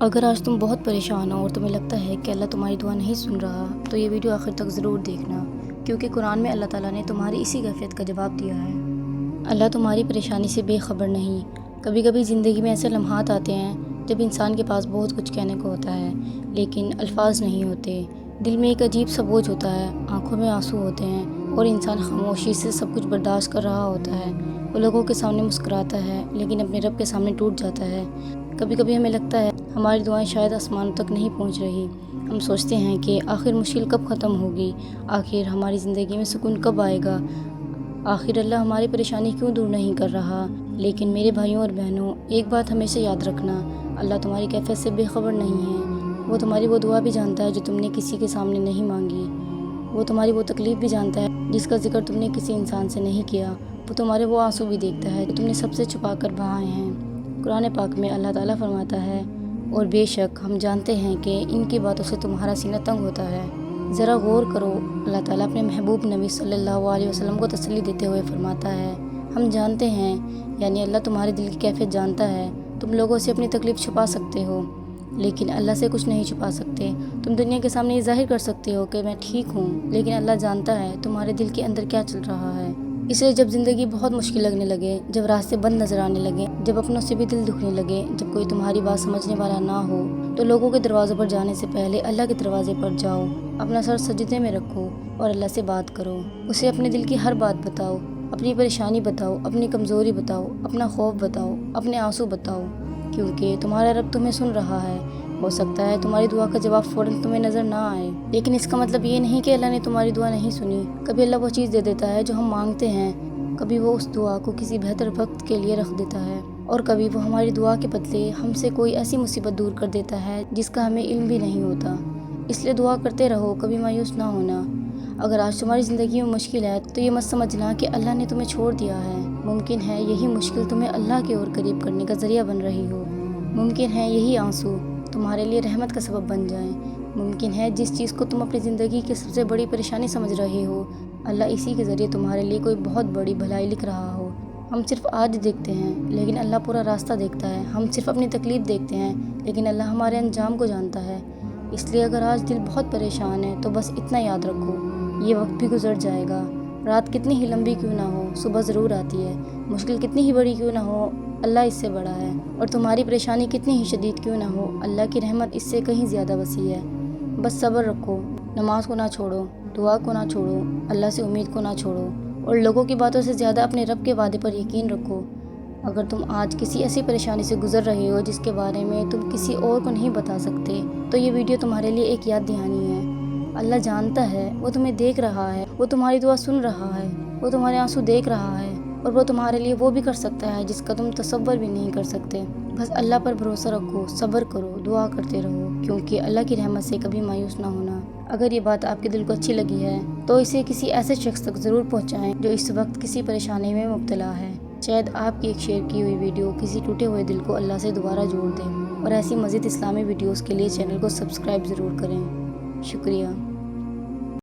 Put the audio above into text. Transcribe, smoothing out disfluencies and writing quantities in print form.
اگر آج تم بہت پریشان ہو اور تمہیں لگتا ہے کہ اللہ تمہاری دعا نہیں سن رہا تو یہ ویڈیو آخر تک ضرور دیکھنا، کیونکہ قرآن میں اللہ تعالیٰ نے تمہاری اسی کیفیت کا جواب دیا ہے۔ اللہ تمہاری پریشانی سے بے خبر نہیں۔ کبھی کبھی زندگی میں ایسے لمحات آتے ہیں جب انسان کے پاس بہت کچھ کہنے کو ہوتا ہے لیکن الفاظ نہیں ہوتے۔ دل میں ایک عجیب سا بوجھ ہوتا ہے، آنکھوں میں آنسو ہوتے ہیں اور انسان خاموشی سے سب کچھ برداشت کر رہا ہوتا ہے۔ وہ لوگوں کے سامنے مسکراتا ہے لیکن اپنے رب کے سامنے ٹوٹ جاتا ہے۔ کبھی کبھی ہمیں لگتا ہے ہماری دعائیں شاید آسمانوں تک نہیں پہنچ رہی۔ ہم سوچتے ہیں کہ آخر مشکل کب ختم ہوگی، آخر ہماری زندگی میں سکون کب آئے گا، آخر اللہ ہماری پریشانی کیوں دور نہیں کر رہا۔ لیکن میرے بھائیوں اور بہنوں، ایک بات ہمیشہ یاد رکھنا، اللہ تمہاری کیفیت سے بے خبر نہیں ہے۔ وہ تمہاری وہ دعا بھی جانتا ہے جو تم نے کسی کے سامنے نہیں مانگی۔ وہ تمہاری وہ تکلیف بھی جانتا ہے جس کا ذکر تم نے کسی انسان سے نہیں کیا۔ وہ تمہارے وہ آنسو بھی دیکھتا ہے جو تم نے سب سے چھپا کر بہائے ہیں۔ قرآن پاک میں اللہ تعالیٰ فرماتا ہے، اور بے شک ہم جانتے ہیں کہ ان کی باتوں سے تمہارا سینہ تنگ ہوتا ہے۔ ذرا غور کرو، اللہ تعالیٰ اپنے محبوب نبی صلی اللہ علیہ وسلم کو تسلی دیتے ہوئے فرماتا ہے، ہم جانتے ہیں، یعنی اللہ تمہارے دل کی کیفیت جانتا ہے۔ تم لوگوں سے اپنی تکلیف چھپا سکتے ہو لیکن اللہ سے کچھ نہیں چھپا سکتے۔ تم دنیا کے سامنے یہ ظاہر کر سکتے ہو کہ میں ٹھیک ہوں، لیکن اللہ جانتا ہے تمہارے دل کے اندر کیا چل رہا ہے۔ اس لیے جب زندگی بہت مشکل لگنے لگے، جب راستے بند نظر آنے لگے، جب اپنوں سے بھی دل دکھنے لگے، جب کوئی تمہاری بات سمجھنے والا نہ ہو، تو لوگوں کے دروازوں پر جانے سے پہلے اللہ کے دروازے پر جاؤ، اپنا سر سجدے میں رکھو اور اللہ سے بات کرو۔ اسے اپنے دل کی ہر بات بتاؤ، اپنی پریشانی بتاؤ، اپنی کمزوری بتاؤ، اپنا خوف بتاؤ، اپنے آنسو بتاؤ، کیونکہ تمہارا رب تمہیں سن رہا ہے۔ ہو سکتا ہے تمہاری دعا کا جواب فوراً تمہیں نظر نہ آئے، لیکن اس کا مطلب یہ نہیں کہ اللہ نے تمہاری دعا نہیں سنی۔ کبھی اللہ وہ چیز دے دیتا ہے جو ہم مانگتے ہیں، کبھی وہ اس دعا کو کسی بہتر وقت کے لیے رکھ دیتا ہے، اور کبھی وہ ہماری دعا کے بدلے ہم سے کوئی ایسی مصیبت دور کر دیتا ہے جس کا ہمیں علم بھی نہیں ہوتا۔ اس لیے دعا کرتے رہو، کبھی مایوس نہ ہونا۔ اگر آج تمہاری زندگی میں مشکل ہے تو یہ مت سمجھنا کہ اللہ نے تمہیں چھوڑ دیا ہے۔ ممکن ہے یہی مشکل تمہیں اللہ کی اور قریب کرنے کا ذریعہ بن رہی ہو۔ ممکن ہے یہی آنسو تمہارے لیے رحمت کا سبب بن جائیں۔ ممکن ہے جس چیز کو تم اپنی زندگی کی سب سے بڑی پریشانی سمجھ رہے ہو، اللہ اسی کے ذریعے تمہارے لیے کوئی بہت بڑی بھلائی لکھ رہا ہو۔ ہم صرف آج دیکھتے ہیں لیکن اللہ پورا راستہ دیکھتا ہے۔ ہم صرف اپنی تکلیف دیکھتے ہیں لیکن اللہ ہمارے انجام کو جانتا ہے۔ اس لیے اگر آج دل بہت پریشان ہے تو بس اتنا یاد رکھو، یہ وقت بھی گزر جائے گا۔ رات کتنی ہی لمبی کیوں نہ ہو، صبح ضرور آتی ہے۔ مشکل کتنی ہی بڑی کیوں نہ ہو، اللہ اس سے بڑا ہے۔ اور تمہاری پریشانی کتنی ہی شدید کیوں نہ ہو، اللہ کی رحمت اس سے کہیں زیادہ وسیع ہے۔ بس صبر رکھو، نماز کو نہ چھوڑو، دعا کو نہ چھوڑو، اللہ سے امید کو نہ چھوڑو، اور لوگوں کی باتوں سے زیادہ اپنے رب کے وعدے پر یقین رکھو۔ اگر تم آج کسی ایسی پریشانی سے گزر رہے ہو جس کے بارے میں تم کسی اور کو نہیں بتا سکتے، تو یہ ویڈیو تمہارے لیے ایک یاد دہانی ہے۔ اللہ جانتا ہے، وہ تمہیں دیکھ رہا ہے، وہ تمہاری دعا سن رہا ہے، وہ تمہارے آنسو دیکھ رہا ہے، اور وہ تمہارے لیے وہ بھی کر سکتا ہے جس کا تم تصور بھی نہیں کر سکتے۔ بس اللہ پر بھروسہ رکھو، صبر کرو، دعا کرتے رہو، کیونکہ اللہ کی رحمت سے کبھی مایوس نہ ہونا۔ اگر یہ بات آپ کے دل کو اچھی لگی ہے تو اسے کسی ایسے شخص تک ضرور پہنچائیں جو اس وقت کسی پریشانی میں مبتلا ہے۔ شاید آپ کی ایک شیئر کی ہوئی ویڈیو کسی ٹوٹے ہوئے دل کو اللہ سے دوبارہ جوڑ دے۔ اور ایسی مزید اسلامی ویڈیوز کے لیے چینل کو سبسکرائب ضرور کریں۔ شکریہ۔